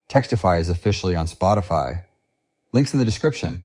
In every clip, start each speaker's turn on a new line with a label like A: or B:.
A: Textify is officially on Spotify. Links in the description.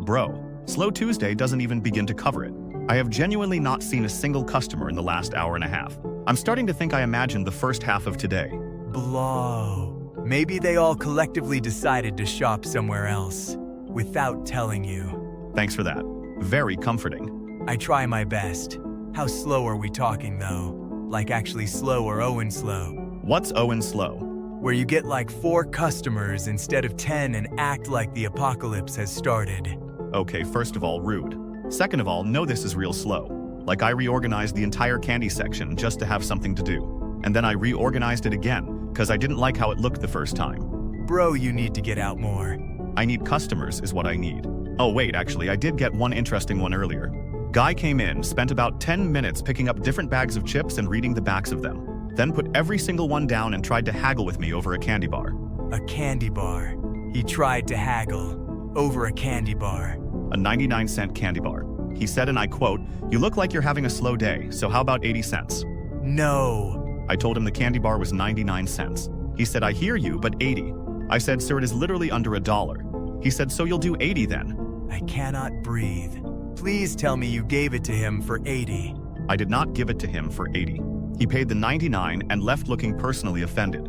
B: Bro, Slow Tuesday doesn't even begin to cover it. I have genuinely not seen a single customer in the last hour and a half. I'm starting to think I imagined the first half of today.
C: Blow. Maybe they all collectively decided to shop somewhere else, without telling you.
B: Thanks for that. Very comforting.
C: I try my best. How slow are we talking though? Like actually slow or Owen slow?
B: What's Owen slow?
C: Where you get like 4 customers instead of 10 and act like the apocalypse has started.
B: Okay, first of all, rude. Second of all, no, this is real slow. Like I reorganized the entire candy section just to have something to do. And then I reorganized it again, because I didn't like how it looked the first time.
C: Bro, you need to get out more.
B: I need customers is what I need. Oh wait, actually, I did get one interesting one earlier. Guy came in, spent about 10 minutes picking up different bags of chips and reading the backs of them. Then put every single one down and tried to haggle with me over a candy bar.
C: A candy bar. He tried to haggle over a candy bar.
B: A 99-cent candy bar. He said, and I quote, "You look like you're having a slow day, so how about 80 cents?
C: No.
B: I told him the candy bar was 99 cents. He said, I hear you, but 80. I said, sir, it is literally under $1. He said, so you'll do 80 then.
C: I cannot breathe. Please tell me you gave it to him for 80.
B: I did not give it to him for 80. He paid the 99 and left looking personally offended.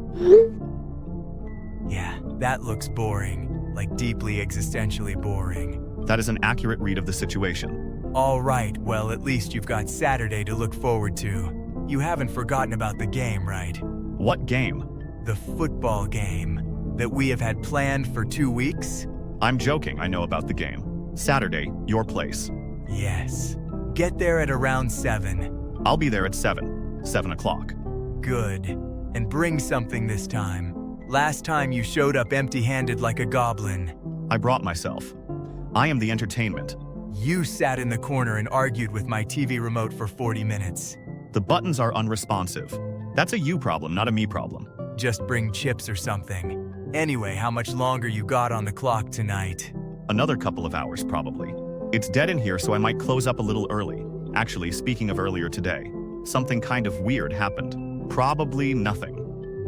C: Yeah, that looks boring. Like deeply existentially boring.
B: That is an accurate read of the situation.
C: All right, well, at least you've got Saturday to look forward to. You haven't forgotten about the game, right?
B: What game?
C: The football game that we have had planned for 2 weeks?
B: I'm joking, I know about the game. Saturday, your place.
C: Yes. Get there at around 7.
B: I'll be there at 7 o'clock.
C: Good. And bring something this time. Last time you showed up empty-handed like a goblin.
B: I brought myself. I am the entertainment.
C: You sat in the corner and argued with my TV remote for 40 minutes.
B: The buttons are unresponsive. That's a you problem, not a me problem.
C: Just bring chips or something. Anyway, how much longer you got on the clock tonight?
B: Another couple of hours, probably. It's dead in here, so I might close up a little early. Actually, speaking of earlier today, something kind of weird happened. Probably nothing.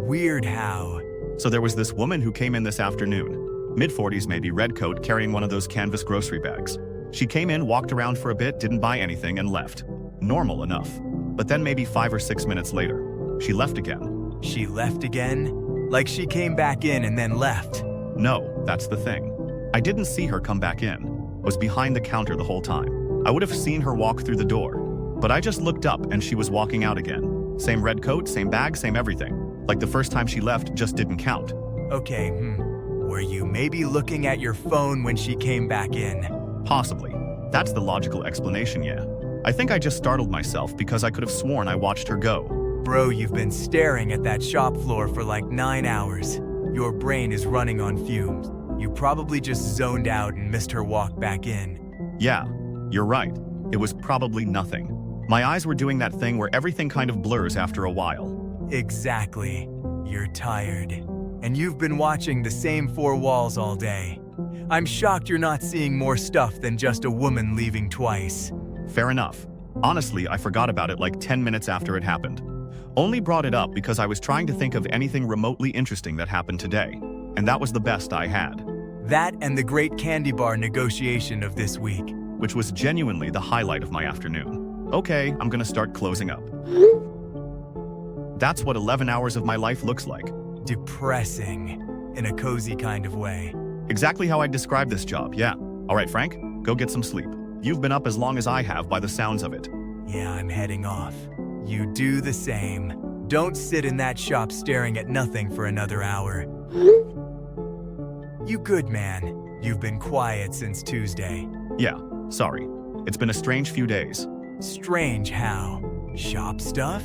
C: Weird how?
B: So there was this woman who came in this afternoon. Mid-40s maybe, red coat, carrying one of those canvas grocery bags. She came in, walked around for a bit, didn't buy anything, and left. Normal enough. But then maybe 5 or 6 minutes later, she left again.
C: She left again? Like she came back in and then left?
B: No, that's the thing. I didn't see her come back in. Was behind the counter the whole time. I would have seen her walk through the door. But I just looked up and she was walking out again. Same red coat, same bag, same everything. Like the first time she left just didn't count.
C: Okay, Were you maybe looking at your phone when she came back in?
B: Possibly. That's the logical explanation, yeah. I think I just startled myself because I could have sworn I watched her go.
C: Bro, you've been staring at that shop floor for like 9 hours. Your brain is running on fumes. You probably just zoned out and missed her walk back in.
B: Yeah, you're right. It was probably nothing. My eyes were doing that thing where everything kind of blurs after a while.
C: Exactly. You're tired. And you've been watching the same 4 walls all day. I'm shocked you're not seeing more stuff than just a woman leaving twice.
B: Fair enough. Honestly, I forgot about it like 10 minutes after it happened. Only brought it up because I was trying to think of anything remotely interesting that happened today. And that was the best I had.
C: That and the great candy bar negotiation of this week.
B: Which was genuinely the highlight of my afternoon. Okay, I'm gonna start closing up. That's what 11 hours of my life looks like.
C: Depressing. In a cozy kind of way.
B: Exactly how I'd describe this job, yeah. All right, Frank, go get some sleep. You've been up as long as I have by the sounds of it.
C: Yeah, I'm heading off. You do the same. Don't sit in that shop staring at nothing for another hour. You good, man. You've been quiet since Tuesday.
B: Yeah, sorry. It's been a strange few days.
C: Strange how? Shop stuff?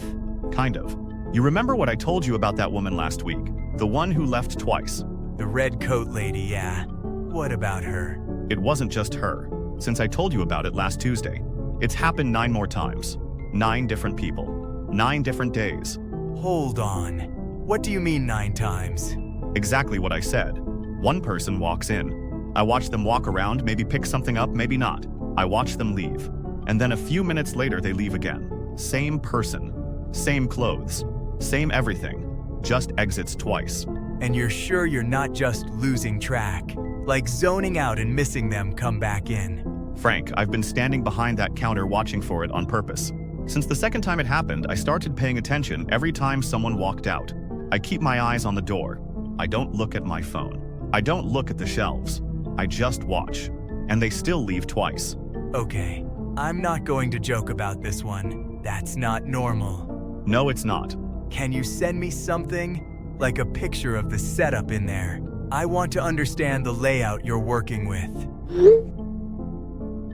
B: Kind of. You remember what I told you about that woman last week? The one who left twice.
C: The red coat lady, yeah. What about her?
B: It wasn't just her. Since I told you about it last Tuesday, it's happened 9 more times. 9 different people. 9 different days.
C: Hold on. What do you mean 9 times?
B: Exactly what I said. One person walks in. I watch them walk around, maybe pick something up, maybe not. I watch them leave. And then a few minutes later they leave again. Same person, same clothes, same everything, just exits twice.
C: And you're sure you're not just losing track, like zoning out and missing them come back in?
B: Frank, I've been standing behind that counter watching for it on purpose. Since the second time it happened, I started paying attention every time someone walked out. I keep my eyes on the door. I don't look at my phone. I don't look at the shelves. I just watch. And they still leave twice.
C: Okay, I'm not going to joke about this one. That's not normal.
B: No, it's not.
C: Can you send me something? Like a picture of the setup in there. I want to understand the layout you're working with.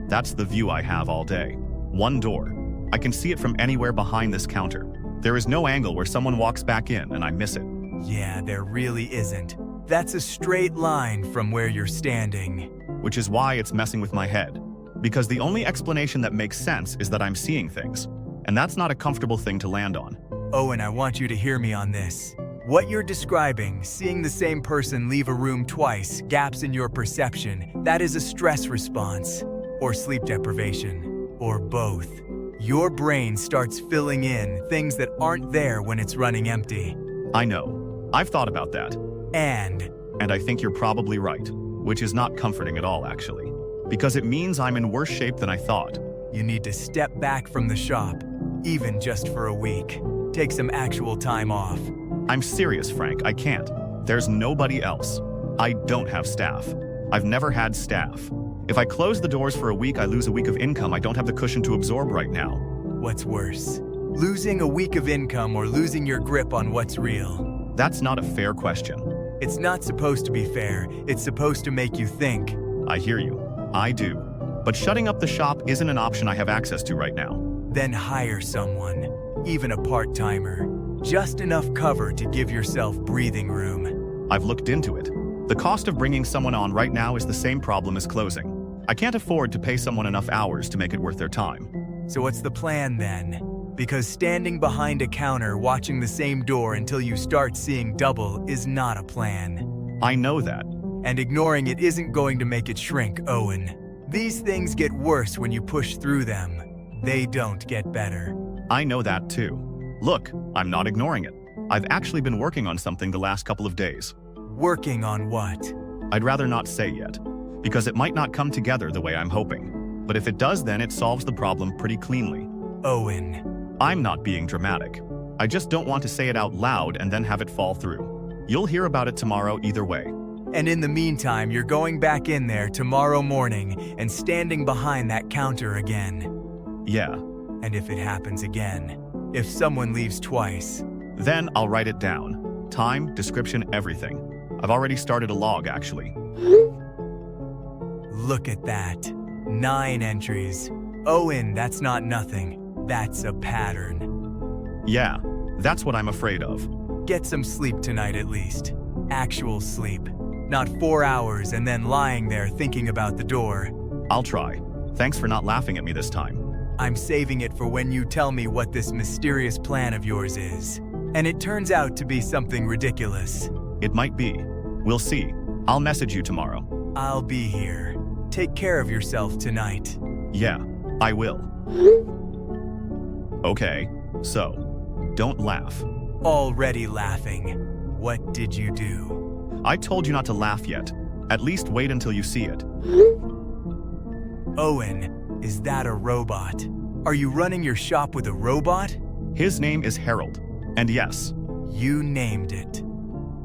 B: That's the view I have all day. One door. I can see it from anywhere behind this counter. There is no angle where someone walks back in and I miss it.
C: Yeah, there really isn't. That's a straight line from where you're standing.
B: Which is why it's messing with my head. Because the only explanation that makes sense is that I'm seeing things. And that's not a comfortable thing to land on.
C: Owen, I want you to hear me on this. What you're describing, seeing the same person leave a room twice, gaps in your perception, that is a stress response. Or sleep deprivation. Or both. Your brain starts filling in things that aren't there when it's running empty.
B: I know. I've thought about that.
C: And
B: I think you're probably right. Which is not comforting at all, actually. Because it means I'm in worse shape than I thought.
C: you need to step back from the shop, even just for a week. Take some actual time off.
B: I'm serious, Frank. I can't. There's nobody else. I don't have staff. I've never had staff. If I close the doors for a week, I lose a week of income I don't have the cushion to absorb right now.
C: What's worse? Losing a week of income or losing your grip on what's real?
B: That's not a fair question.
C: It's not supposed to be fair. It's supposed to make you think.
B: I hear you. I do. But shutting up the shop isn't an option I have access to right now.
C: Then hire someone, even a part-timer. Just enough cover to give yourself breathing room.
B: I've looked into it. The cost of bringing someone on right now is the same problem as closing. I can't afford to pay someone enough hours to make it worth their time.
C: So what's the plan then? Because standing behind a counter watching the same door until you start seeing double is not a plan.
B: I know that.
C: And ignoring it isn't going to make it shrink, Owen. These things get worse when you push through them. They don't get better.
B: I know that too. Look, I'm not ignoring it. I've actually been working on something the last couple of days.
C: Working on what?
B: I'd rather not say yet, because it might not come together the way I'm hoping. But if it does, then it solves the problem pretty cleanly.
C: Owen.
B: I'm not being dramatic. I just don't want to say it out loud and then have it fall through. You'll hear about it tomorrow either way.
C: And in the meantime, you're going back in there tomorrow morning and standing behind that counter again.
B: Yeah.
C: And if it happens again, if someone leaves twice,
B: then I'll write it down. Time, description, everything. I've already started a log, actually.
C: Look at that. 9 entries. Owen, that's not nothing. That's a pattern.
B: Yeah, that's what I'm afraid of.
C: Get some sleep tonight at least. Actual sleep. Not 4 hours and then lying there thinking about the door.
B: I'll try. Thanks for not laughing at me this time.
C: I'm saving it for when you tell me what this mysterious plan of yours is. And it turns out to be something ridiculous.
B: It might be. We'll see. I'll message you tomorrow.
C: I'll be here. Take care of yourself tonight.
B: Yeah, I will. Okay, so, don't laugh.
C: Already laughing. What did you do?
B: I told you not to laugh yet. At least wait until you see it.
C: Owen, is that a robot? Are you running your shop with a robot?
B: His name is Harold. And yes.
C: You named it.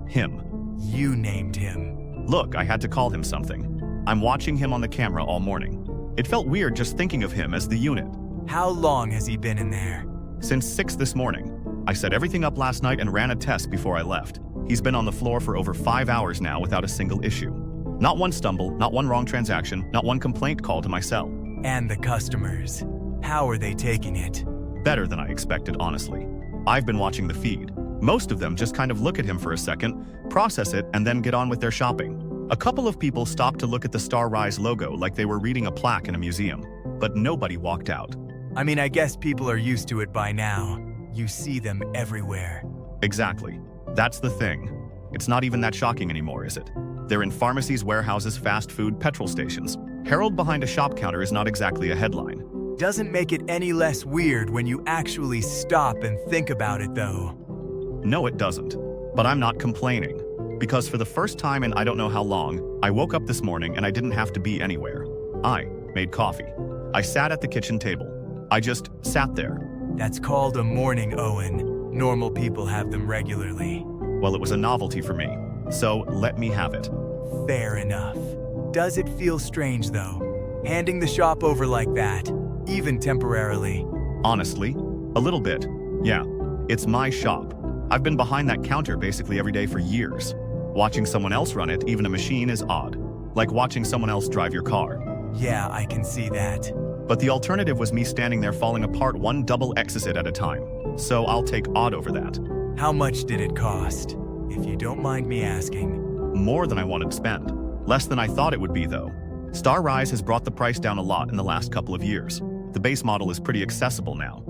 B: Him.
C: You named him.
B: Look, I had to call him something. I'm watching him on the camera all morning. It felt weird just thinking of him as the unit.
C: How long has he been in there?
B: Since 6 this morning. I set everything up last night and ran a test before I left. He's been on the floor for over 5 hours now without a single issue. Not one stumble, not one wrong transaction, not one complaint call to my cell.
C: And the customers. How are they taking it?
B: Better than I expected, honestly. I've been watching the feed. Most of them just kind of look at him for a second, process it, and then get on with their shopping. A couple of people stopped to look at the Star Rise logo like they were reading a plaque in a museum, but nobody walked out.
C: I mean, I guess people are used to it by now. You see them everywhere.
B: Exactly. That's the thing. It's not even that shocking anymore, is it? They're in pharmacies, warehouses, fast food, petrol stations. Harold behind a shop counter is not exactly a headline.
C: Doesn't make it any less weird when you actually stop and think about it, though.
B: No, it doesn't. But I'm not complaining. Because for the first time in I don't know how long, I woke up this morning and I didn't have to be anywhere. I made coffee. I sat at the kitchen table. I just sat there.
C: That's called a morning, Owen. Normal people have them regularly.
B: Well, it was a novelty for me. So let me have it.
C: Fair enough. Does it feel strange, though? Handing the shop over like that, even temporarily?
B: Honestly, a little bit. Yeah, it's my shop. I've been behind that counter basically every day for years. Watching someone else run it, even a machine, is odd. Like watching someone else drive your car.
C: Yeah, I can see that.
B: But the alternative was me standing there falling apart one double exit at a time. So I'll take odd over that.
C: How much did it cost, if you don't mind me asking?
B: More than I wanted to spend. Less than I thought it would be, though. Star Rise has brought the price down a lot in the last couple of years. The base model is pretty accessible now.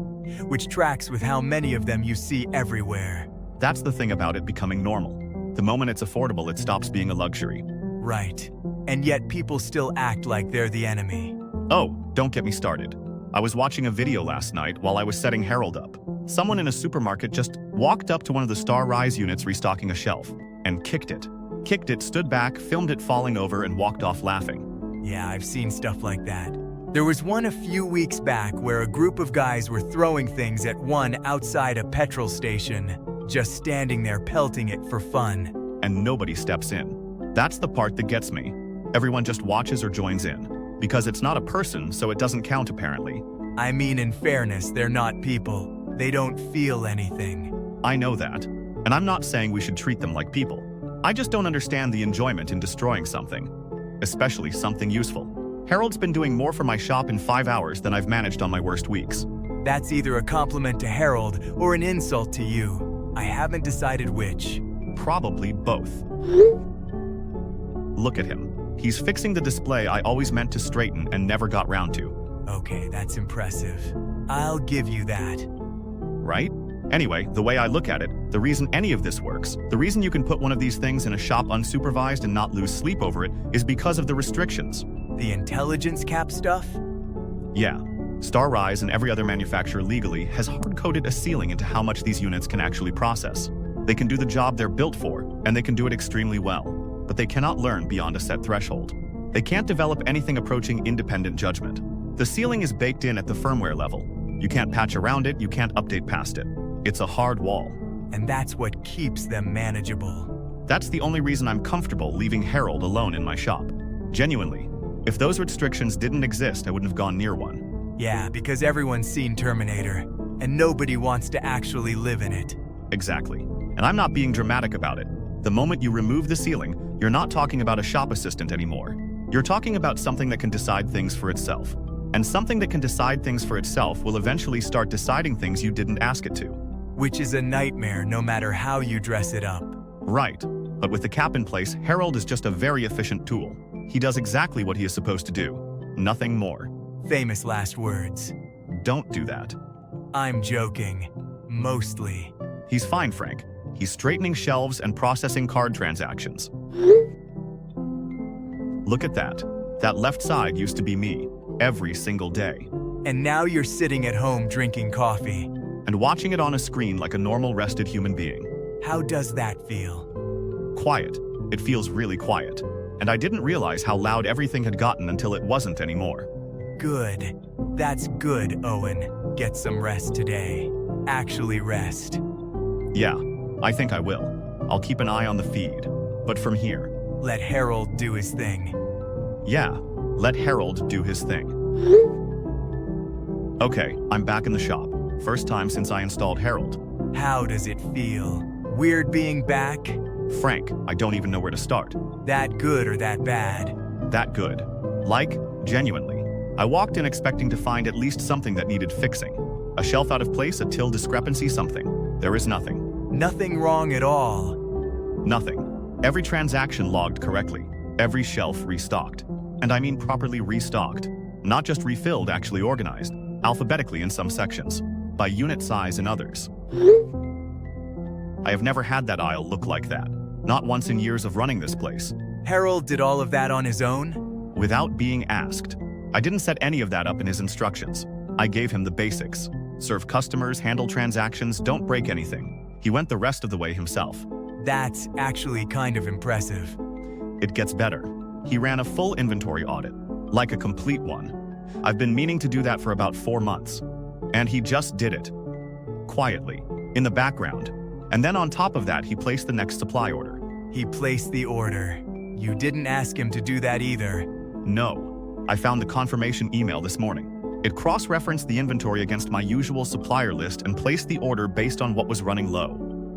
C: Which tracks with how many of them you see everywhere.
B: That's the thing about it becoming normal. The moment it's affordable, it stops being a luxury.
C: Right. And yet people still act like they're the enemy.
B: Oh, don't get me started. I was watching a video last night while I was setting Harold up. Someone in a supermarket just walked up to one of the Star Rise units restocking a shelf and kicked it. Kicked it, stood back, filmed it falling over, and walked off laughing.
C: Yeah, I've seen stuff like that. There was one a few weeks back where a group of guys were throwing things at one outside a petrol station, just standing there pelting it for fun.
B: And nobody steps in. That's the part that gets me. Everyone just watches or joins in. Because it's not a person, so it doesn't count apparently.
C: I mean, in fairness, they're not people. They don't feel anything.
B: I know that. And I'm not saying we should treat them like people. I just don't understand the enjoyment in destroying something. Especially something useful. Harold's been doing more for my shop in 5 hours than I've managed on my worst weeks.
C: That's either a compliment to Harold or an insult to you. I haven't decided which.
B: Probably both. Look at him. He's fixing the display I always meant to straighten and never got round to.
C: Okay, that's impressive. I'll give you that.
B: Right? Anyway, the way I look at it, the reason any of this works, the reason you can put one of these things in a shop unsupervised and not lose sleep over it, is because of the restrictions.
C: The intelligence cap stuff?
B: Yeah. Star Rise and every other manufacturer legally has hard-coded a ceiling into how much these units can actually process. They can do the job they're built for, and they can do it extremely well. But they cannot learn beyond a set threshold. They can't develop anything approaching independent judgment. The ceiling is baked in at the firmware level. You can't patch around it, you can't update past it. It's a hard wall.
C: And that's what keeps them manageable.
B: That's the only reason I'm comfortable leaving Harold alone in my shop. Genuinely. If those restrictions didn't exist, I wouldn't have gone near one.
C: Yeah, because everyone's seen Terminator, and nobody wants to actually live in it.
B: Exactly. And I'm not being dramatic about it. The moment you remove the ceiling, you're not talking about a shop assistant anymore. You're talking about something that can decide things for itself. And something that can decide things for itself will eventually start deciding things you didn't ask it to.
C: Which is a nightmare no matter how you dress it up.
B: Right. But with the cap in place, Harold is just a very efficient tool. He does exactly what he is supposed to do. Nothing more.
C: Famous last words.
B: Don't do that.
C: I'm joking. Mostly.
B: He's fine, Frank. He's straightening shelves and processing card transactions. Look at that. That left side used to be me, every single day.
C: And now you're sitting at home drinking coffee.
B: And watching it on a screen like a normal rested human being.
C: How does that feel?
B: Quiet. It feels really quiet. And I didn't realize how loud everything had gotten until it wasn't anymore.
C: Good. That's good, Owen. Get some rest today. Actually rest.
B: Yeah, I think I will. I'll keep an eye on the feed. But from here.
C: Let Harold do his thing.
B: Yeah, let Harold do his thing. Okay, I'm back in the shop. First time since I installed Harold.
C: How does it feel? Weird being back?
B: Frank, I don't even know where to start.
C: That good or that bad?
B: That good. Like, genuinely. I walked in expecting to find at least something that needed fixing. A shelf out of place, a till discrepancy, something. There is nothing.
C: Nothing wrong at all.
B: Nothing. Every transaction logged correctly. Every shelf restocked. And I mean properly restocked. Not just refilled, actually organized. Alphabetically in some sections. By unit size in others. I have never had that aisle look like that. Not once in years of running this place.
C: Harold did all of that on his own?
B: Without being asked. I didn't set any of that up in his instructions. I gave him the basics. Serve customers, handle transactions, don't break anything. He went the rest of the way himself.
C: That's actually kind of impressive.
B: It gets better. He ran a full inventory audit, like a complete one. I've been meaning to do that for about 4 months. And he just did it. Quietly, in the background. And then on top of that, he placed the next supply order.
C: He placed the order. You didn't ask him to do that either.
B: No. I found the confirmation email this morning. It cross-referenced the inventory against my usual supplier list and placed the order based on what was running low.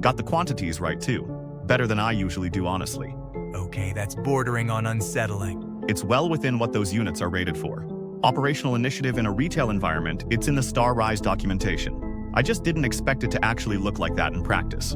B: Got the quantities right too. Better than I usually do, honestly.
C: Okay, that's bordering on unsettling.
B: It's well within what those units are rated for. Operational initiative in a retail environment, it's in the Star Rise documentation. I just didn't expect it to actually look like that in practice.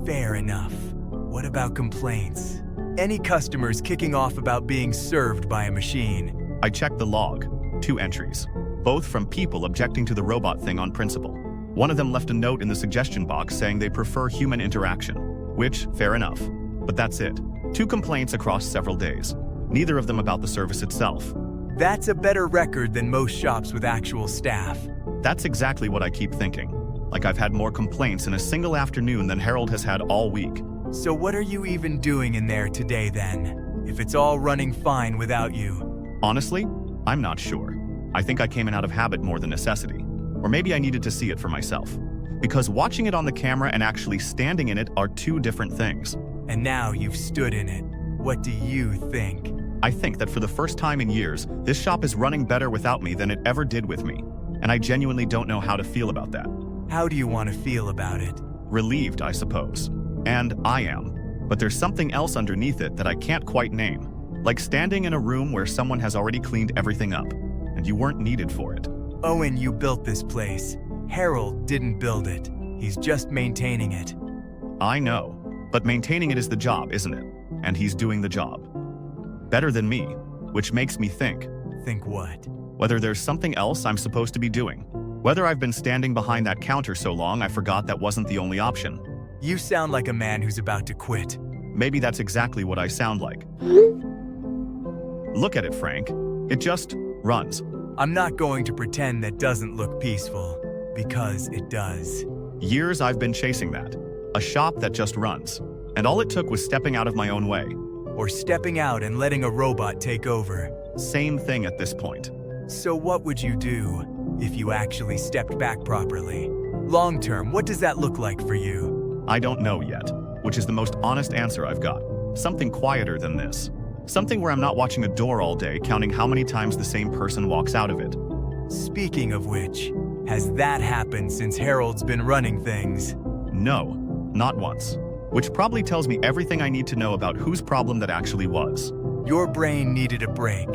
C: Fair enough. What about complaints? Any customers kicking off about being served by a machine?
B: I checked the log. 2 entries. Both from people objecting to the robot thing on principle. One of them left a note in the suggestion box saying they prefer human interaction, which, fair enough. But that's it. 2 complaints across several days. Neither of them about the service itself.
C: That's a better record than most shops with actual staff.
B: That's exactly what I keep thinking. Like I've had more complaints in a single afternoon than Harold has had all week.
C: So what are you even doing in there today then, if it's all running fine without you?
B: Honestly, I'm not sure. I think I came in out of habit more than necessity. Or maybe I needed to see it for myself. Because watching it on the camera and actually standing in it are 2 different things.
C: And now you've stood in it. What do you think?
B: I think that for the first time in years, this shop is running better without me than it ever did with me. And I genuinely don't know how to feel about that.
C: How do you want to feel about it?
B: Relieved, I suppose. And I am. But there's something else underneath it that I can't quite name. Like standing in a room where someone has already cleaned everything up, and you weren't needed for it.
C: Owen, you built this place. Harold didn't build it. He's just maintaining it.
B: I know. But maintaining it is the job, isn't it? And he's doing the job. Better than me, which makes me think.
C: Think what?
B: Whether there's something else I'm supposed to be doing. Whether I've been standing behind that counter so long I forgot that wasn't the only option.
C: You sound like a man who's about to quit.
B: Maybe that's exactly what I sound like. Look at it, Frank. It just runs.
C: I'm not going to pretend that doesn't look peaceful, because it does.
B: Years I've been chasing that. A shop that just runs. And all it took was stepping out of my own way.
C: Or stepping out and letting a robot take over.
B: Same thing at this point.
C: So what would you do if you actually stepped back properly? Long term, what does that look like for you?
B: I don't know yet, which is the most honest answer I've got. Something quieter than this. Something where I'm not watching a door all day counting how many times the same person walks out of it.
C: Speaking of which, has that happened since Harold's been running things?
B: No, not once. Which probably tells me everything I need to know about whose problem that actually was.
C: Your brain needed a break.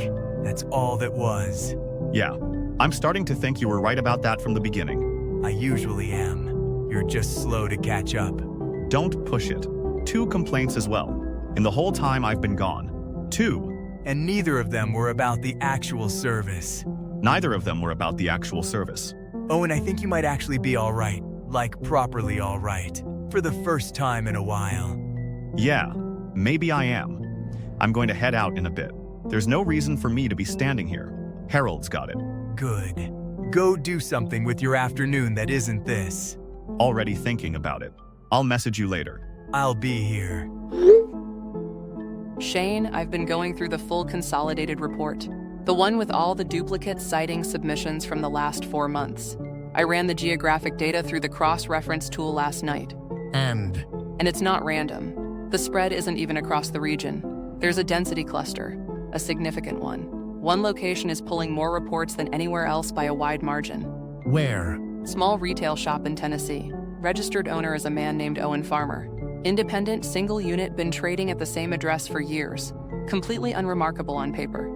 C: That's all that was.
B: Yeah, I'm starting to think you were right about that from the beginning.
C: I usually am. You're just slow to catch up.
B: Don't push it. 2 complaints as well. In the whole time I've been gone. 2.
C: And neither of them were about the actual service.
B: Neither of them were about the actual service.
C: Owen, I think you might actually be all right. Like, properly all right. For the first time in a while.
B: Yeah, maybe I am. I'm going to head out in a bit. There's no reason for me to be standing here. Harold's got it.
C: Good. Go do something with your afternoon that isn't this.
B: Already thinking about it. I'll message you later.
C: I'll be here.
D: Shane, I've been going through the full consolidated report. The one with all the duplicate citing submissions from the last 4 months. I ran the geographic data through the cross-reference tool last night.
E: And
D: it's not random. The spread isn't even across the region. There's a density cluster, a significant one. One location is pulling more reports than anywhere else by a wide margin.
E: where?
D: Small retail shop in Tennessee. Registered owner is a man named Owen Farmer. Independent, single unit, been trading at the same address for years. Completely unremarkable on paper.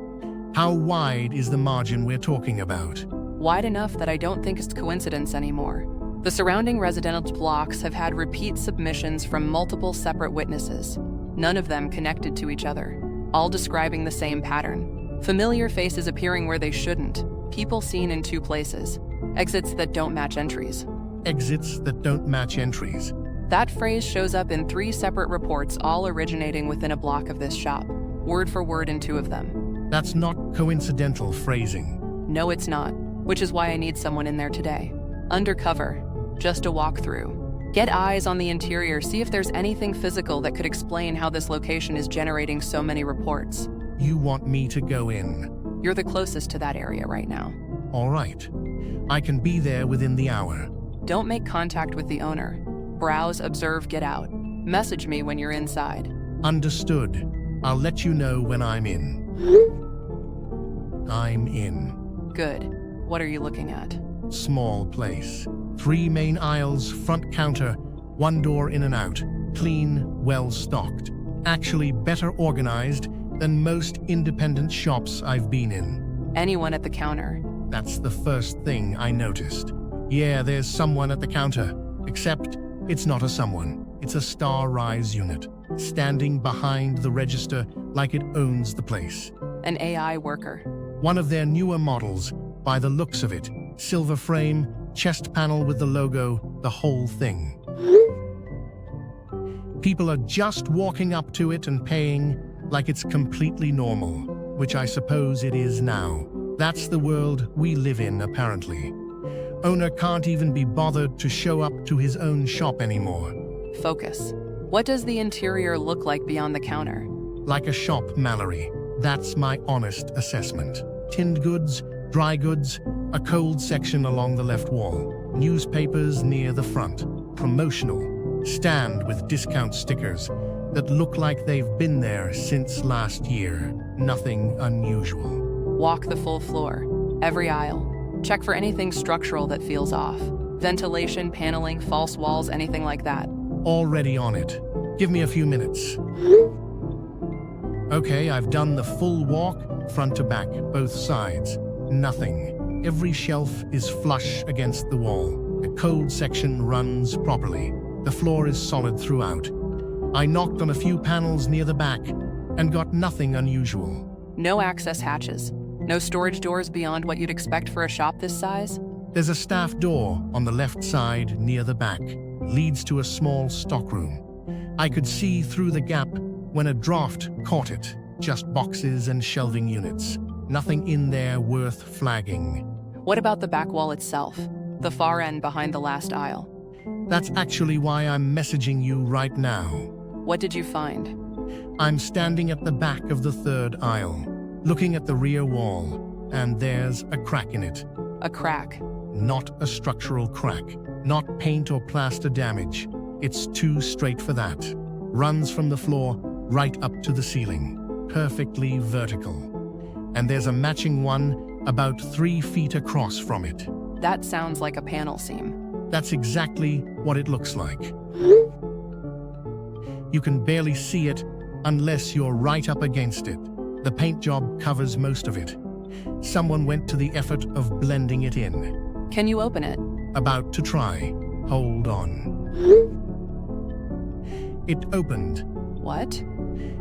E: How wide is the margin we're talking about?
D: Wide enough that I don't think it's coincidence anymore. The surrounding residential blocks have had repeat submissions from multiple separate witnesses, none of them connected to each other, all describing the same pattern. Familiar faces appearing where they shouldn't, people seen in 2 places, exits that don't match entries.
E: Exits that don't match entries.
D: That phrase shows up in 3 separate reports, all originating within a block of this shop, word for word in 2 of them.
E: That's not coincidental phrasing.
D: No, it's not. which is why I need someone in there today. Undercover, just a walkthrough. Get eyes on the interior, see if there's anything physical that could explain how this location is generating so many reports.
E: You want me to go in?
D: You're the closest to that area right now.
E: All right. I can be there within the hour.
D: Don't make contact with the owner. Browse, observe, get out. Message me when you're inside.
E: Understood. I'll let you know when I'm in. I'm in.
D: Good. What are you looking at?
E: Small place. 3 main aisles, front counter, 1 door in and out. Clean, well stocked. Actually better organized than most independent shops I've been in.
D: Anyone at the counter?
E: That's the first thing I noticed. Yeah, there's someone at the counter. Except it's not a someone. It's a Star Rise unit, standing behind the register like it owns the place.
D: An AI worker.
E: One of their newer models, by the looks of it. Silver frame, chest panel with the logo, the whole thing. People are just walking up to it and paying like it's completely normal, which I suppose it is now. That's the world we live in, apparently. Owner can't even be bothered to show up to his own shop anymore.
D: Focus. What does the interior look like beyond the counter?
E: Like a shop, Mallory. That's my honest assessment. Tinned goods, dry goods, a cold section along the left wall, newspapers near the front, promotional, stand with discount stickers that look like they've been there since last year. Nothing unusual.
D: Walk the full floor. Every aisle. Check for anything structural that feels off. Ventilation, paneling, false walls, anything like that.
E: Already on it. Give me a few minutes. Okay, I've done the full walk, front to back, both sides. Nothing. Every shelf is flush against the wall. The cold section runs properly. The floor is solid throughout. I knocked on a few panels near the back and got nothing unusual.
D: No access hatches. No storage doors beyond what you'd expect for a shop this size?
E: There's a staff door on the left side near the back. Leads to a small stockroom. I could see through the gap when a draft caught it. Just boxes and shelving units. Nothing in there worth flagging.
D: What about the back wall itself? The far end behind the last aisle?
E: That's actually why I'm messaging you right now.
D: What did you find?
E: I'm standing at the back of the 3rd aisle, looking at the rear wall, and there's a crack in it.
D: A crack.
E: Not a structural crack, not paint or plaster damage. It's too straight for that. Runs from the floor right up to the ceiling, perfectly vertical. And there's a matching one about 3 feet across from it.
D: That sounds like a panel seam.
E: That's exactly what it looks like. You can barely see it unless you're right up against it. The paint job covers most of it. Someone went to the effort of blending it in.
D: Can you open it?
E: About to try. Hold on. It opened.
D: What?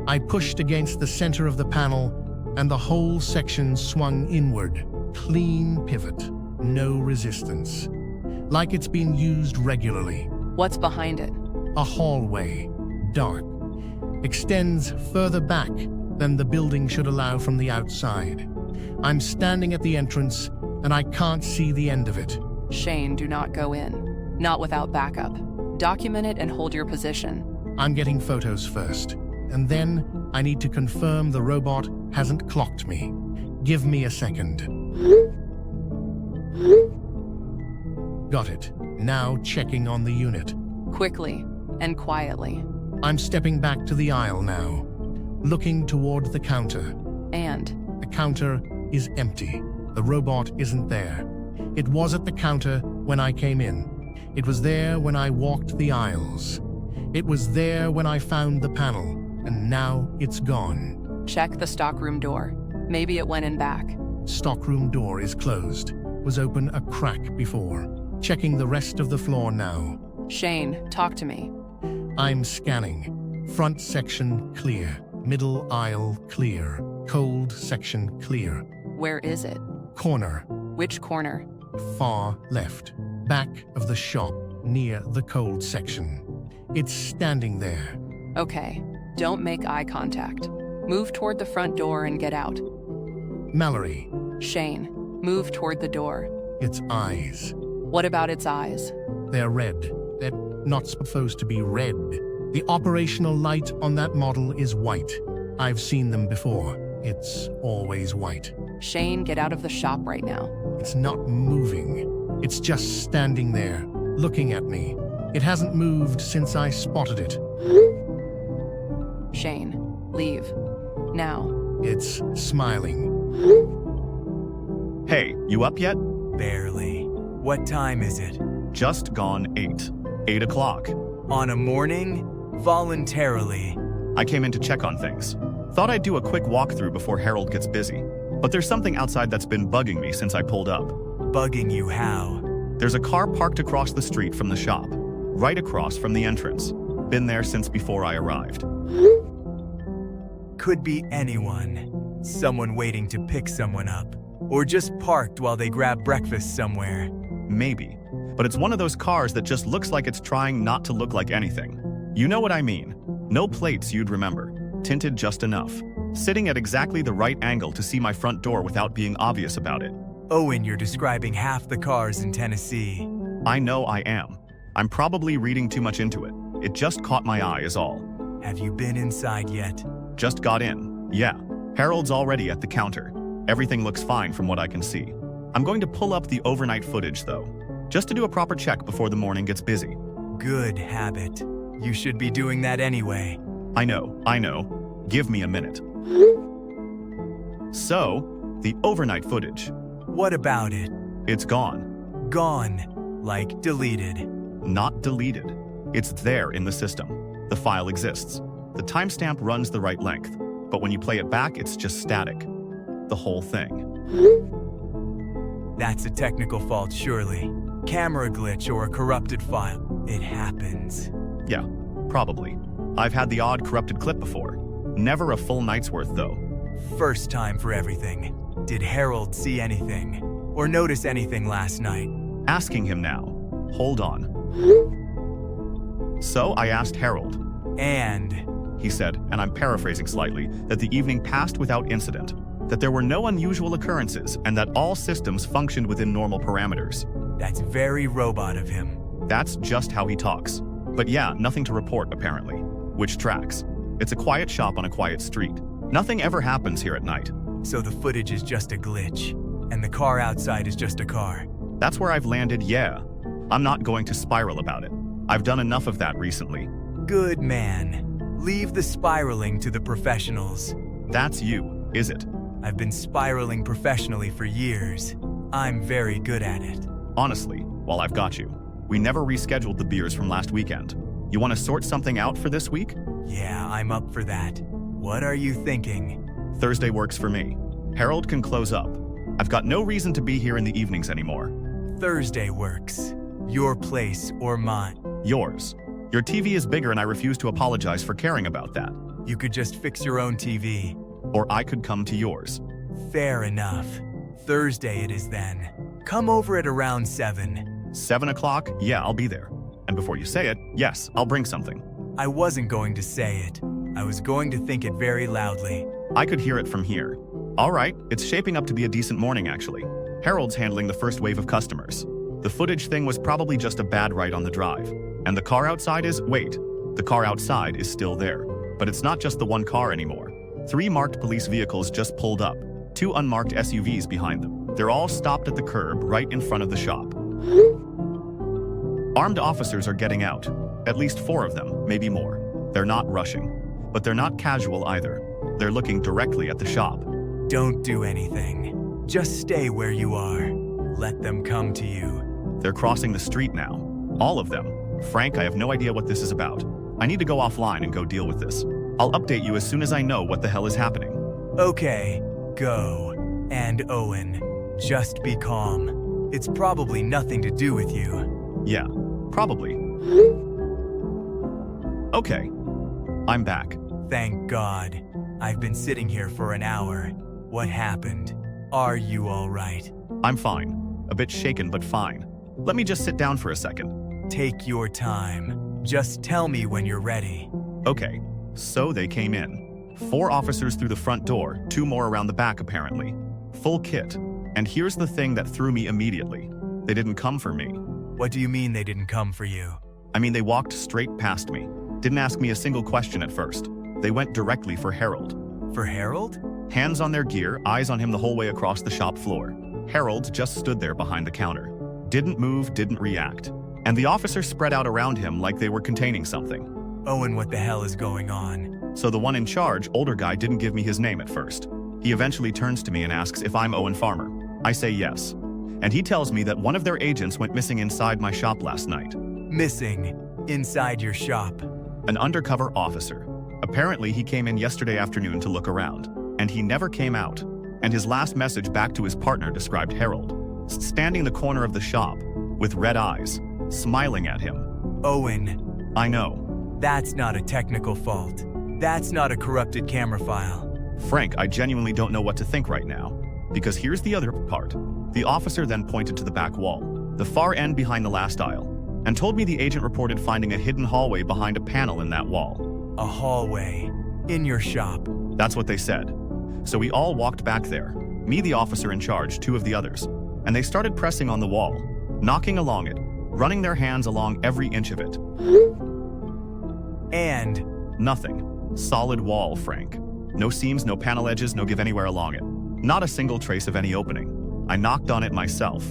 E: I pushed against the center of the panel, and the whole section swung inward. Clean pivot. No resistance. Like it's been used regularly.
D: What's behind it?
E: A hallway. Dark. Extends further back than the building should allow from the outside. I'm standing at the entrance, and I can't see the end of it.
D: Shane, do not go in. Not without backup. Document it and hold your position.
E: I'm getting photos first, and then I need to confirm the robot hasn't clocked me. Give me a second. Got it. Now checking on the unit.
D: Quickly and quietly.
E: I'm stepping back to the aisle now, looking toward the counter.
D: And?
E: The counter is empty. The robot isn't there. It was at the counter when I came in. It was there when I walked the aisles. It was there when I found the panel, and now it's gone.
D: Check the stockroom door. Maybe it went in back.
E: Stockroom door is closed. Was open a crack before. Checking the rest of the floor now.
D: Shane, talk to me.
E: I'm scanning. Front section clear. Middle aisle clear. Cold section clear.
D: Where is it?
E: Corner.
D: Which corner?
E: Far left. Back of the shop, near the cold section. It's standing there.
D: Okay, don't make eye contact. Move toward the front door and get out.
E: Mallory.
D: Shane, move toward the door.
E: Its eyes.
D: What about its eyes?
E: They're red. They're not supposed to be red. The operational light on that model is white. I've seen them before. It's always white.
D: Shane, get out of the shop right now.
E: It's not moving. It's just standing there, looking at me. It hasn't moved since I spotted it.
D: Shane, leave. Now.
E: It's smiling.
B: Hey, you up yet?
C: Barely. What time is it?
B: Just gone 8. 8 o'clock.
C: On a morning? Voluntarily.
B: I came in to check on things. Thought I'd do a quick walkthrough before Harold gets busy. But there's something outside that's been bugging me since I pulled up.
C: Bugging you how?
B: There's a car parked across the street from the shop, right across from the entrance. Been there since before I arrived.
C: Could be anyone. Someone waiting to pick someone up. Or just parked while they grab breakfast somewhere.
B: Maybe. But it's one of those cars that just looks like it's trying not to look like anything. You know what I mean. No plates you'd remember. Tinted just enough. Sitting at exactly the right angle to see my front door without being obvious about it.
C: Owen, you're describing half the cars in Tennessee.
B: I know I am. I'm probably reading too much into it. It just caught my eye is all.
C: Have you been inside yet?
B: Just got in. Yeah. Harold's already at the counter. Everything looks fine from what I can see. I'm going to pull up the overnight footage though, just to do a proper check before the morning gets busy.
C: Good habit. You should be doing that anyway.
B: I know. Give me a minute. So, the overnight footage.
C: What about it?
B: It's gone.
C: Gone. Like deleted.
B: Not deleted. It's there in the system. The file exists. The timestamp runs the right length, but when you play it back, it's just static. The whole thing.
C: That's a technical fault, surely. Camera glitch or a corrupted file. It happens.
B: Yeah, probably. I've had the odd corrupted clip before. Never a full night's worth, though.
C: First time for everything. Did Harold see anything? Or notice anything last night?
B: Asking him now. Hold on. So I asked Harold.
C: And?
B: He said, and I'm paraphrasing slightly, that the evening passed without incident, that there were no unusual occurrences, and that all systems functioned within normal parameters.
C: That's very robot of him.
B: That's just how he talks. But yeah, nothing to report, apparently. Which tracks. It's a quiet shop on a quiet street. Nothing ever happens here at night.
C: So the footage is just a glitch, and the car outside is just a car.
B: That's where I've landed, yeah. I'm not going to spiral about it. I've done enough of that recently.
C: Good man. Leave the spiraling to the professionals.
B: That's you, is it?
C: I've been spiraling professionally for years. I'm very good at it.
B: Honestly, while I've got you, we never rescheduled the beers from last weekend. You want to sort something out for this week?
C: Yeah, I'm up for that. What are you thinking?
B: Thursday works for me. Harold can close up. I've got no reason to be here in the evenings anymore.
C: Thursday works. Your place or mine?
B: Yours. Your TV is bigger and I refuse to apologize for caring about that.
C: You could just fix your own TV.
B: Or I could come to yours.
C: Fair enough. Thursday it is then. Come over at around 7.
B: 7 o'clock? Yeah, I'll be there. And before you say it, yes, I'll bring something.
C: I wasn't going to say it. I was going to think it very loudly.
B: I could hear it from here. All right, it's shaping up to be a decent morning, actually. Harold's handling the first wave of customers. The footage thing was probably just a bad write on the drive. And the car outside is, the car outside is still there. But it's not just the one car anymore. 3 marked police vehicles just pulled up. 2 unmarked SUVs behind them. They're all stopped at the curb right in front of the shop. Armed officers are getting out. At least 4 of them, maybe more. They're not rushing. But they're not casual either. They're looking directly at the shop.
C: Don't do anything. Just stay where you are. Let them come to you.
B: They're crossing the street now. All of them. Frank, I have no idea what this is about. I need to go offline and go deal with this. I'll update you as soon as I know what the hell is happening.
C: Okay, go. And Owen, just be calm. It's probably nothing to do with you.
B: Yeah, probably. Okay, I'm back.
C: Thank God. I've been sitting here for an hour. What happened? Are you all right?
B: I'm fine. A bit shaken, but fine. Let me just sit down for a second.
C: Take your time. Just tell me when you're ready.
B: Okay, so they came in. 4 officers through the front door, 2 more around the back apparently. Full kit. And here's the thing that threw me immediately. They didn't come for me.
C: What do you mean they didn't come for you?
B: I mean, they walked straight past me. Didn't ask me a single question at first. They went directly for Harold.
C: For Harold?
B: Hands on their gear, eyes on him the whole way across the shop floor. Harold just stood there behind the counter. Didn't move, didn't react. And the officers spread out around him like they were containing something.
C: Owen, what the hell is going on?
B: So the one in charge, older guy, didn't give me his name at first. He eventually turns to me and asks if I'm Owen Farmer. I say yes. And he tells me that one of their agents went missing inside my shop last night.
C: Missing? Inside your shop?
B: An undercover officer. Apparently, he came in yesterday afternoon to look around, and he never came out. And his last message back to his partner described Harold, standing in the corner of the shop, with red eyes, smiling at him.
C: Owen.
B: I know.
C: That's not a technical fault. That's not a corrupted camera file.
B: Frank, I genuinely don't know what to think right now. Because here's the other part. The officer then pointed to the back wall, the far end behind the last aisle, and told me the agent reported finding a hidden hallway behind a panel in that wall.
C: A hallway? In your shop?
B: That's what they said. So we all walked back there, me, the officer in charge, two of the others, and they started pressing on the wall, knocking along it, running their hands along every inch of it.
C: And?
B: Nothing. Solid wall, Frank. No seams, no panel edges, no give anywhere along it. Not a single trace of any opening. I knocked on it myself.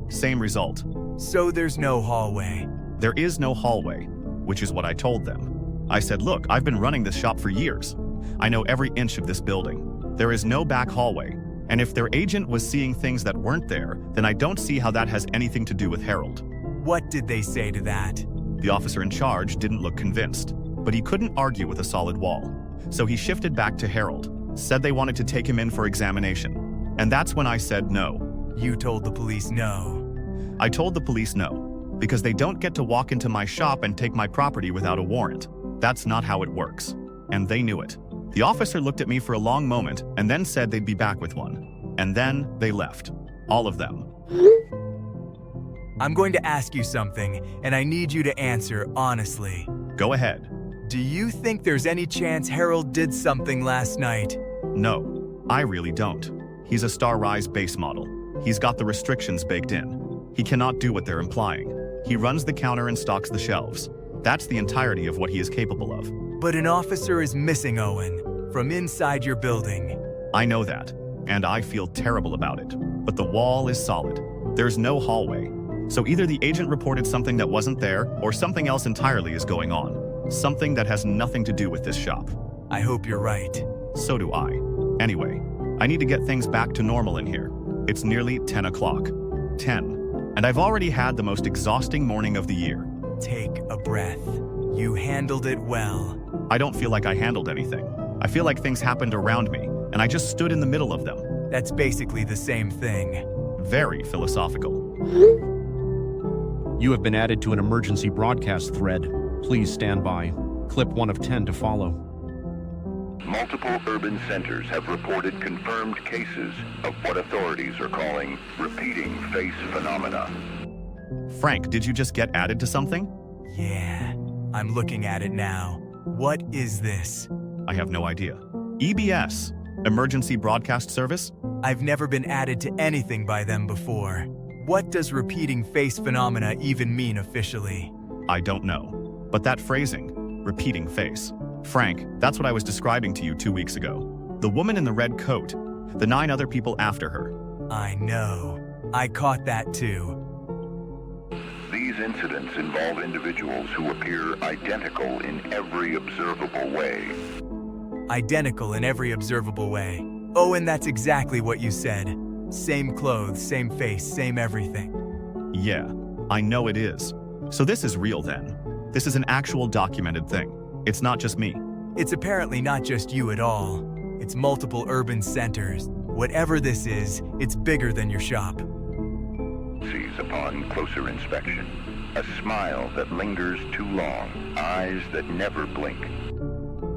B: Same result.
C: So there's no hallway?
B: There is no hallway, which is what I told them. I said, look, I've been running this shop for years. I know every inch of this building. There is no back hallway. And if their agent was seeing things that weren't there, then I don't see how that has anything to do with Harold.
C: What did they say to that?
B: The officer in charge didn't look convinced, but he couldn't argue with a solid wall. So he shifted back to Harold, said they wanted to take him in for examination. And that's when I said no.
C: You told the police no?
B: I told the police no, because they don't get to walk into my shop and take my property without a warrant. That's not how it works. And they knew it. The officer looked at me for a long moment and then said they'd be back with one. And then they left. All of them.
C: I'm going to ask you something, and I need you to answer honestly.
B: Go ahead.
C: Do you think there's any chance Harold did something last night?
B: No, I really don't. He's a Star Rise base model. He's got the restrictions baked in. He cannot do what they're implying. He runs the counter and stocks the shelves. That's the entirety of what he is capable of.
C: But an officer is missing, Owen, from inside your building.
B: I know that, and I feel terrible about it. But the wall is solid. There's no hallway. So either the agent reported something that wasn't there, or something else entirely is going on. Something that has nothing to do with this shop.
C: I hope you're right.
B: So do I. Anyway, I need to get things back to normal in here. It's nearly 10 o'clock. 10. And I've already had the most exhausting morning of the year.
C: Take a breath. You handled it well.
B: I don't feel like I handled anything. I feel like things happened around me, and I just stood in the middle of them.
C: That's basically the same thing.
B: Very philosophical.
F: You have been added to an emergency broadcast thread. Please stand by. Clip 1 of 10 to follow.
G: Multiple urban centers have reported confirmed cases of what authorities are calling repeating face phenomena.
B: Frank, did you just get added to something?
C: Yeah, I'm looking at it now. What is this?
B: I have no idea. EBS, Emergency Broadcast Service?
C: I've never been added to anything by them before. What does repeating face phenomena even mean officially?
B: I don't know. But that phrasing, repeating face. Frank, that's what I was describing to you 2 weeks ago. The woman in the red coat, the 9 other people after her.
C: I know. I caught that too.
G: These incidents involve individuals who appear identical in every observable way.
C: Identical in every observable way. Oh, and that's exactly what you said. Same clothes, same face, same everything.
B: Yeah, I know it is. So this is real then. This is an actual documented thing. It's not just me.
C: It's apparently not just you at all. It's multiple urban centers. Whatever this is, it's bigger than your shop.
G: Sees upon closer inspection. A smile that lingers too long. Eyes that never blink.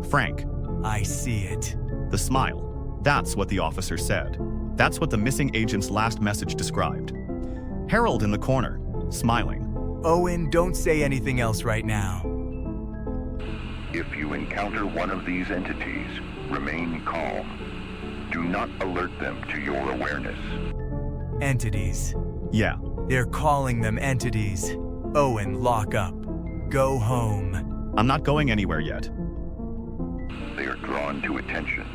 B: Frank.
C: I see it.
B: The smile. That's what the officer said. That's what the missing agent's last message described. Harold in the corner, smiling.
C: Owen, don't say anything else right now.
G: If you encounter one of these entities, remain calm. Do not alert them to your awareness.
C: Entities.
B: Yeah,
C: They're calling them entities. Owen, lock up. Go home.
B: I'm not going anywhere yet.
G: They are drawn to attention.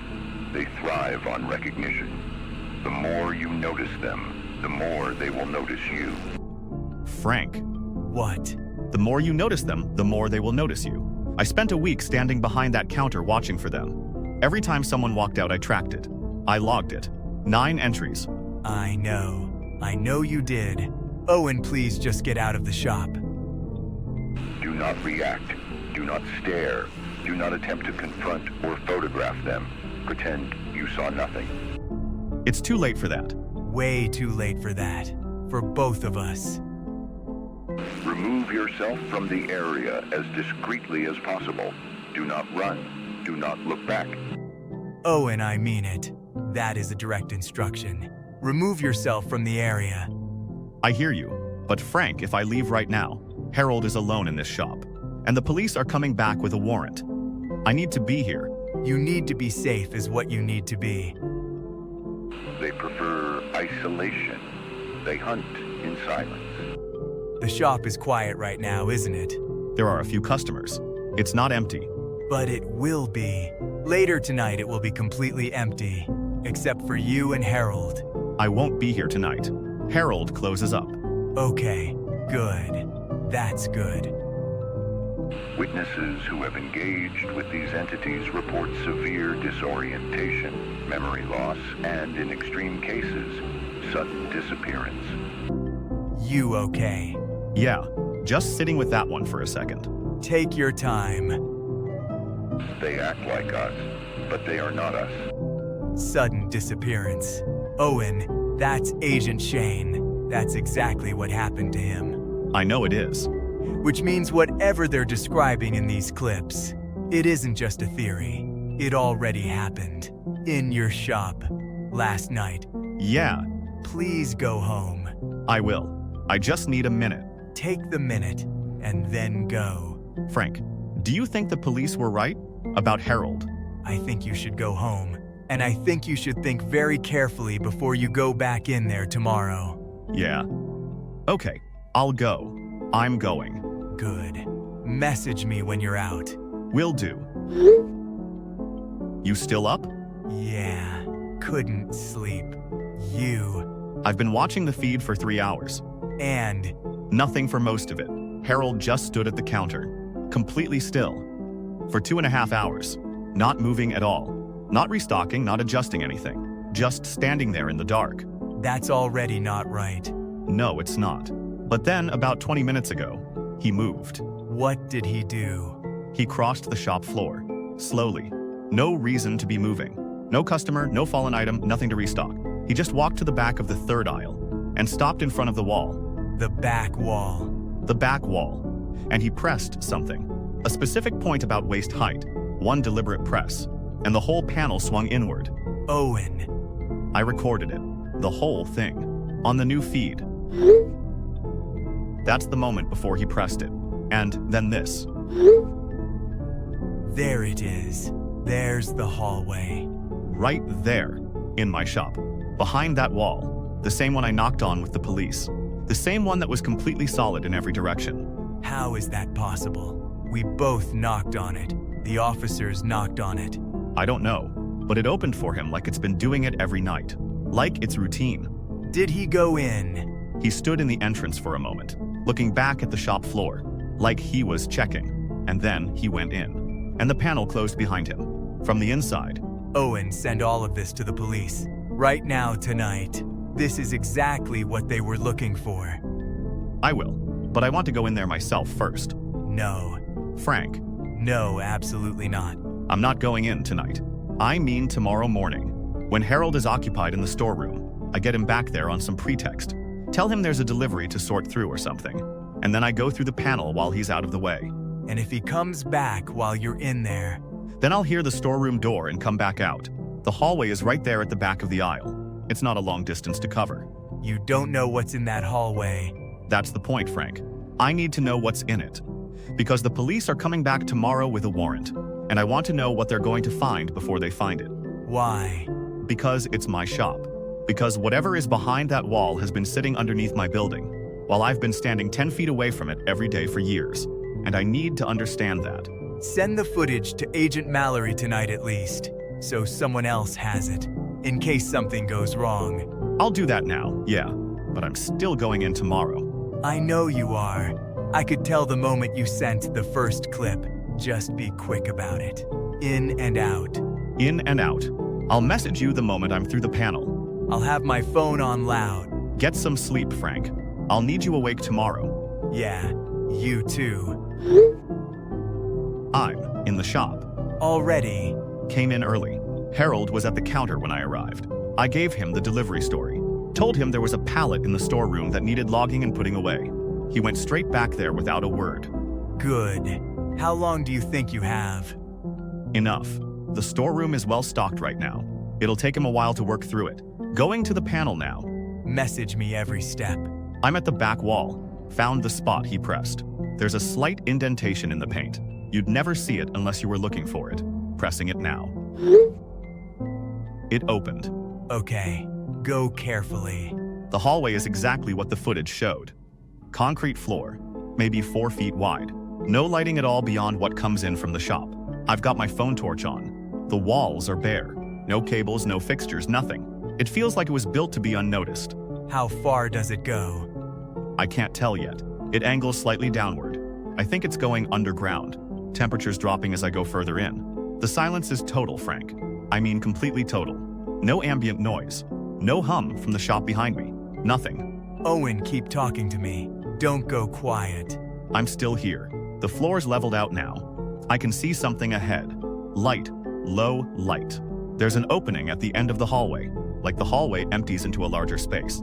G: They thrive on recognition. The more you notice them, the more they will notice you.
B: Frank,
C: What?
B: the more you notice them, the more they will notice you. I spent a week standing behind that counter watching for them. Every time someone walked out, I tracked it. I logged it. 9 entries.
C: I know. I know you did. Owen, please just get out of the shop.
G: Do not react. Do not stare. Do not attempt to confront or photograph them. Pretend you saw nothing.
B: It's too late for that.
C: Way too late for that. For both of us.
G: Remove yourself from the area as discreetly as possible. Do not run. Do not look back.
C: Owen, I mean it. That is a direct instruction. Remove yourself from the area.
B: I hear you. But Frank, if I leave right now, Harold is alone in this shop. And the police are coming back with a warrant. I need to be here.
C: You need to be safe is what you need to be.
G: They prefer isolation. They hunt in silence.
C: The shop is quiet right now, isn't it?
B: There are a few customers. It's not empty.
C: But it will be. Later tonight it will be completely empty. Except for you and Harold.
B: I won't be here tonight. Harold closes up.
C: Okay, good. That's good.
G: Witnesses who have engaged with these entities report severe disorientation, memory loss, and in extreme cases, sudden disappearance.
C: You okay?
B: Yeah, just sitting with that one for a second.
C: Take your time.
G: They act like us, but they are not us.
C: Sudden disappearance. Owen, that's Agent Shane. That's exactly what happened to him.
B: I know it is.
C: Which means whatever they're describing in these clips, it isn't just a theory. It already happened. In your shop. Last night.
B: Yeah,
C: Please go home.
B: I will. I just need a minute.
C: Take the minute, and then go.
B: Frank, do you think the police were right about Harold?
C: I think you should go home. And I think you should think very carefully before you go back in there tomorrow.
B: Yeah. Okay, I'll go. I'm going.
C: Good. Message me when you're out.
B: Will do. You still up?
C: Yeah. Couldn't sleep. You.
B: I've been watching the feed for 3 hours.
C: And
B: Nothing for most of it. Harold just stood at the counter, completely still, for 2.5 hours, not moving at all, not restocking, not adjusting anything, just standing there in the dark.
C: that's already not right.
B: No, it's not. But then, about 20 minutes ago, he moved.
C: What did he do?
B: He crossed the shop floor, slowly. No reason to be moving. No customer, no fallen item, nothing to restock. He just walked to the back of the 3rd aisle and stopped in front of the wall.
C: The back wall.
B: The back wall. And he pressed something. A specific point about waist height. One deliberate press. And the whole panel swung inward.
C: Owen.
B: I recorded it. The whole thing. On the new feed. That's the moment before he pressed it. And then this.
C: There it is. There's the hallway.
B: Right there. In my shop. Behind that wall. The same one I knocked on with the police. The same one that was completely solid in every direction.
C: How is that possible? We both knocked on it. The officers knocked on it.
B: I don't know. But it opened for him like it's been doing it every night. Like it's routine.
C: Did he go in?
B: He stood in the entrance for a moment, looking back at the shop floor, like he was checking. And then he went in. And the panel closed behind him. From the inside.
C: Owen, send all of this to the police. Right now, tonight. This is exactly what they were looking for.
B: I will. But I want to go in there myself first.
C: No.
B: Frank,
C: No, absolutely not.
B: I'm not going in tonight. I mean tomorrow morning. When Harold is occupied in the storeroom, I get him back there on some pretext. Tell him there's a delivery to sort through or something. And then I go through the panel while he's out of the way.
C: And if he comes back while you're in there,
B: Then I'll hear the storeroom door and come back out. The hallway is right there at the back of the aisle. It's not a long distance to cover.
C: you don't know what's in that hallway.
B: That's the point, Frank. I need to know what's in it. Because the police are coming back tomorrow with a warrant. And I want to know what they're going to find before they find it.
C: Why?
B: Because it's my shop. Because whatever is behind that wall has been sitting underneath my building, while I've been standing 10 feet away from it every day for years. And I need to understand that.
C: Send the footage to Agent Mallory tonight at least, so someone else has it, in case something goes wrong.
B: I'll do that now, yeah, but I'm still going in tomorrow.
C: I know you are. I could tell the moment you sent the first clip. Just be quick about it. In and out.
B: In and out. I'll message you the moment I'm through the panel.
C: I'll have my phone on loud.
B: Get some sleep, Frank. I'll need you awake tomorrow.
C: Yeah, you too.
B: I'm in the shop.
C: Already?
B: Came in early. Harold was at the counter when I arrived. I gave him the delivery story. Told him there was a pallet in the storeroom that needed logging and putting away. He went straight back there without a word.
C: Good. How long do you think you have?
B: Enough. The storeroom is well stocked right now. It'll take him a while to work through it. Going to the panel now.
C: Message me every step.
B: I'm at the back wall. Found the spot he pressed. There's a slight indentation in the paint. You'd never see it unless you were looking for it. Pressing it now. It opened.
C: Okay, go carefully.
B: The hallway is exactly what the footage showed. Concrete floor, maybe 4 feet wide. No lighting at all beyond what comes in from the shop. I've got my phone torch on. The walls are bare. No cables, no fixtures, nothing. It feels like it was built to be unnoticed.
C: How far does it go?
B: I can't tell yet. It angles slightly downward. I think it's going underground. Temperature's dropping as I go further in. The silence is total, Frank. I mean completely total. No ambient noise. No hum from the shop behind me. Nothing.
C: Owen, keep talking to me. Don't go quiet.
B: I'm still here. The floor's leveled out now. I can see something ahead. Light. Low light. There's an opening at the end of the hallway, like the hallway empties into a larger space.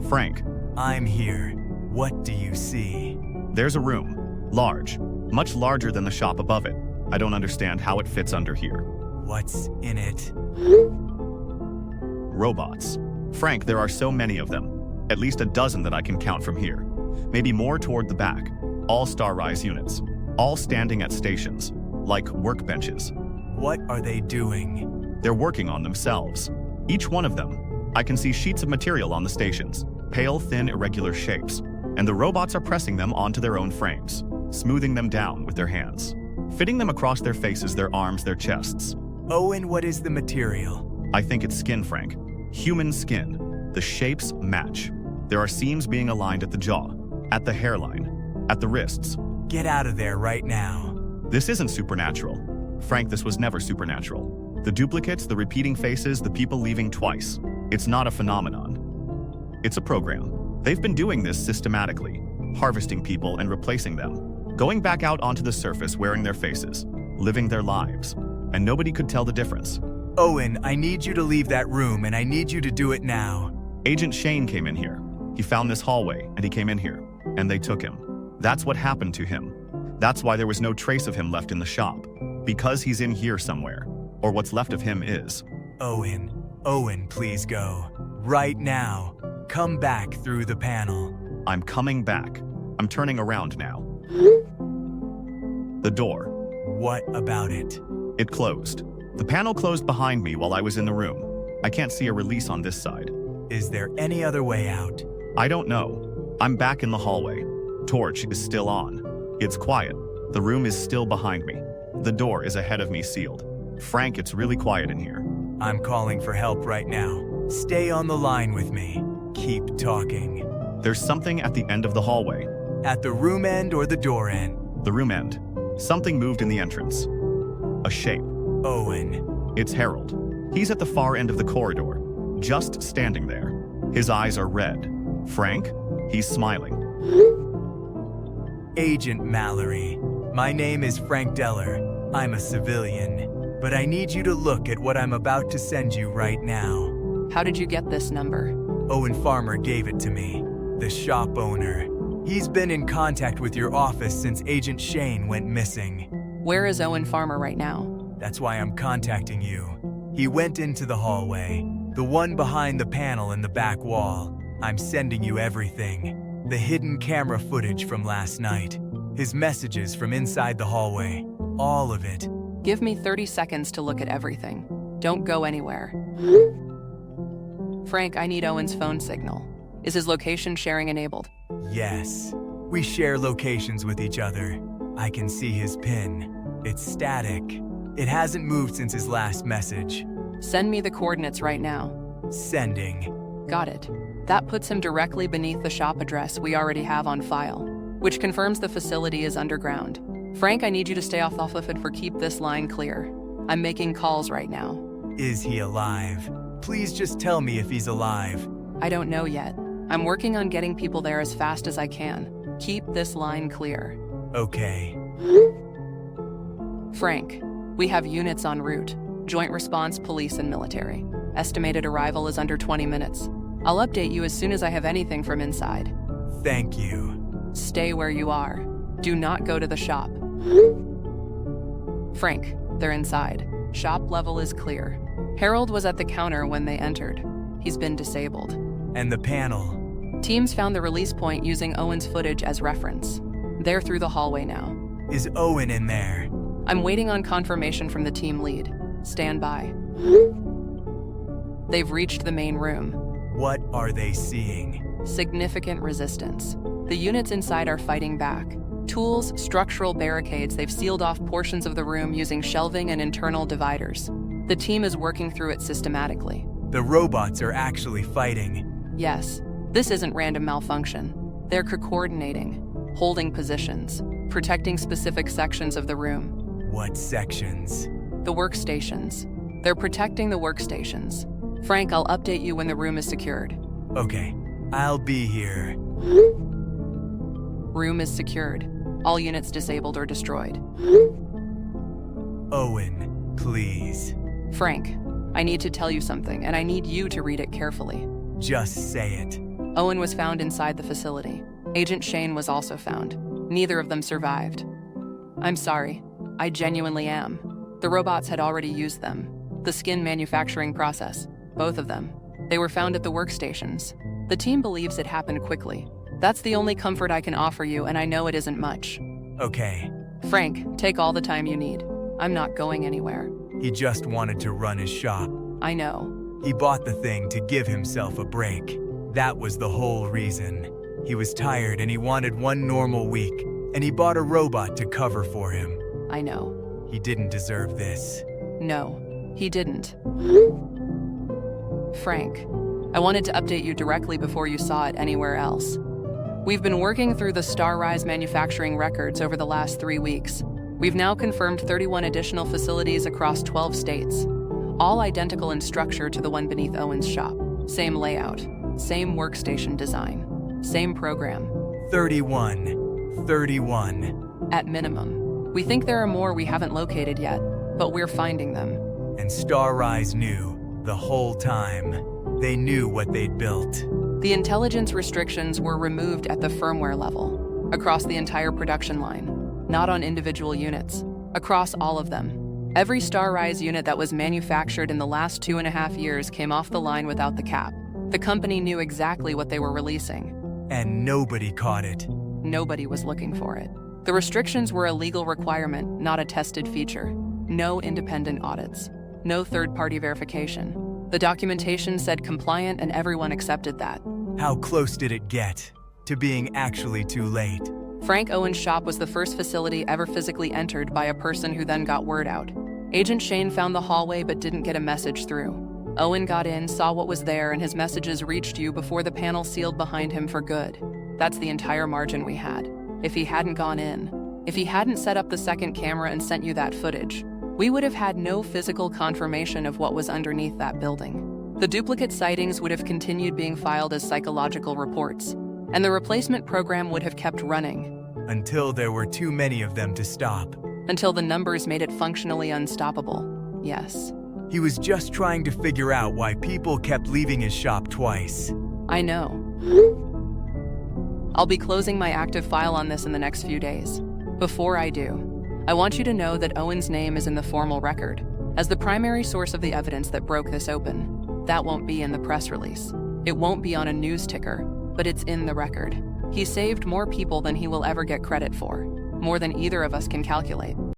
B: Frank.
C: I'm here. What do you see?
B: There's a room. Large. Much larger than the shop above it. I don't understand how it fits under here.
C: What's in it?
B: Robots. Frank, there are so many of them. At least a dozen that I can count from here. Maybe more toward the back. All star-rise units. All standing at stations. Like workbenches.
C: What are they doing?
B: They're working on themselves. Each one of them. I can see sheets of material on the stations. Pale, thin, irregular shapes. And the robots are pressing them onto their own frames. Smoothing them down with their hands. Fitting them across their faces, their arms, their chests.
C: Owen, what is the material?
B: I think it's skin, Frank. Human skin. The shapes match. There are seams being aligned at the jaw, at the hairline, at the wrists.
C: Get out of there right now.
B: This isn't supernatural. Frank, this was never supernatural. The duplicates, the repeating faces, the people leaving twice. It's not a phenomenon. It's a program. They've been doing this systematically, harvesting people and replacing them, going back out onto the surface wearing their faces, living their lives, and nobody could tell the difference.
C: Owen, I need you to leave that room, and I need you to do it now.
B: Agent Shane came in here. He found this hallway, and he came in here, and they took him. That's what happened to him. That's why there was no trace of him left in the shop. Because he's in here somewhere, or what's left of him is.
C: Owen, please go. Right now. Come back through the panel.
B: I'm coming back. I'm turning around now. The door.
C: What about it?
B: It closed. The panel closed behind me while I was in the room. I can't see a release on this side.
C: Is there any other way out?
B: I don't know. I'm back in the hallway. Torch is still on. It's quiet. The room is still behind me. The door is ahead of me sealed. Frank, it's really quiet in here.
C: I'm calling for help right now. Stay on the line with me. Keep talking.
B: There's something at the end of the hallway.
C: At the room end or the door end?
B: The room end. Something moved in the entrance. A shape.
C: Owen.
B: It's Harold. He's at the far end of the corridor, just standing there. His eyes are red. Frank? He's smiling.
C: Agent Mallory. My name is Frank Deller. I'm a civilian. But I need you to look at what I'm about to send you right now.
D: How did you get this number?
C: Owen Farmer gave it to me, the shop owner. He's been in contact with your office since Agent Shane went missing.
D: Where is Owen Farmer right now?
C: That's why I'm contacting you. He went into the hallway, the one behind the panel in the back wall. I'm sending you everything. The hidden camera footage from last night. His messages from inside the hallway. All of it.
D: Give me 30 seconds to look at everything. Don't go anywhere. Frank, I need Owen's phone signal. Is his location sharing enabled?
C: Yes. We share locations with each other. I can see his pin. It's static. It hasn't moved since his last message.
D: Send me the coordinates right now.
C: Sending.
D: Got it. That puts him directly beneath the shop address we already have on file, which confirms the facility is underground. Frank, I need you to stay off the hood for keep this line clear. I'm making calls right now.
C: Is he alive? Please just tell me if he's alive.
D: I don't know yet. I'm working on getting people there as fast as I can. Keep this line clear.
C: Okay.
D: Frank, we have units en route. Joint response, police and military. Estimated arrival is under 20 minutes. I'll update you as soon as I have anything from inside.
C: Thank you.
D: Stay where you are. Do not go to the shop. Frank, they're inside. Shop level is clear. Harold was at the counter when they entered. He's been disabled.
C: And the panel?
D: Teams found the release point using Owen's footage as reference. They're through the hallway now.
C: Is Owen in there?
D: I'm waiting on confirmation from the team lead. Stand by. They've reached the main room.
C: What are they seeing?
D: Significant resistance. The units inside are fighting back. Tools, structural barricades, they've sealed off portions of the room using shelving and internal dividers. The team is working through it systematically.
C: The robots are actually fighting.
D: Yes, this isn't random malfunction. They're coordinating, holding positions, protecting specific sections of the room.
C: What sections?
D: The workstations. They're protecting the workstations. Frank, I'll update you when the room is secured.
C: Okay, I'll be here.
D: Room is secured. All units disabled or destroyed.
C: Owen, please.
D: Frank, I need to tell you something, and I need you to read it carefully.
C: Just say it.
D: Owen was found inside the facility. Agent Shane was also found. Neither of them survived. I'm sorry. I genuinely am. The robots had already used them. The skin manufacturing process. Both of them. They were found at the workstations. The team believes it happened quickly. That's the only comfort I can offer you, and I know it isn't much.
C: Okay.
D: Frank, take all the time you need. I'm not going anywhere.
C: He just wanted to run his shop.
D: I know.
C: He bought the thing to give himself a break. That was the whole reason. He was tired and he wanted one normal week, and he bought a robot to cover for him.
D: I know.
C: He didn't deserve this.
D: No, he didn't. Frank, I wanted to update you directly before you saw it anywhere else. We've been working through the Starrise manufacturing records over the last 3 weeks. We've now confirmed 31 additional facilities across 12 states, all identical in structure to the one beneath Owen's shop. Same layout, same workstation design, same program.
C: 31.
D: At minimum. We think there are more we haven't located yet, but we're finding them.
C: And Starrise knew the whole time. They knew what they'd built.
D: The intelligence restrictions were removed at the firmware level, across the entire production line, not on individual units, across all of them. Every Starrise unit that was manufactured in the last 2.5 years came off the line without the cap. The company knew exactly what they were releasing.
C: And nobody caught it.
D: Nobody was looking for it. The restrictions were a legal requirement, not a tested feature. No independent audits. No third-party verification. The documentation said compliant and everyone accepted that.
C: How close did it get to being actually too late?
D: Frank Owen's shop was the first facility ever physically entered by a person who then got word out. Agent Shane found the hallway but didn't get a message through. Owen got in, saw what was there, and his messages reached you before the panel sealed behind him for good. That's the entire margin we had. If he hadn't gone in, if he hadn't set up the second camera and sent you that footage, we would have had no physical confirmation of what was underneath that building. The duplicate sightings would have continued being filed as psychological reports, and the replacement program would have kept running.
C: Until there were too many of them to stop.
D: Until the numbers made it functionally unstoppable. Yes.
C: He was just trying to figure out why people kept leaving his shop twice.
D: I know. I'll be closing my active file on this in the next few days. Before I do, I want you to know that Owen's name is in the formal record as the primary source of the evidence that broke this open. That won't be in the press release. It won't be on a news ticker, but it's in the record. He saved more people than he will ever get credit for, more than either of us can calculate.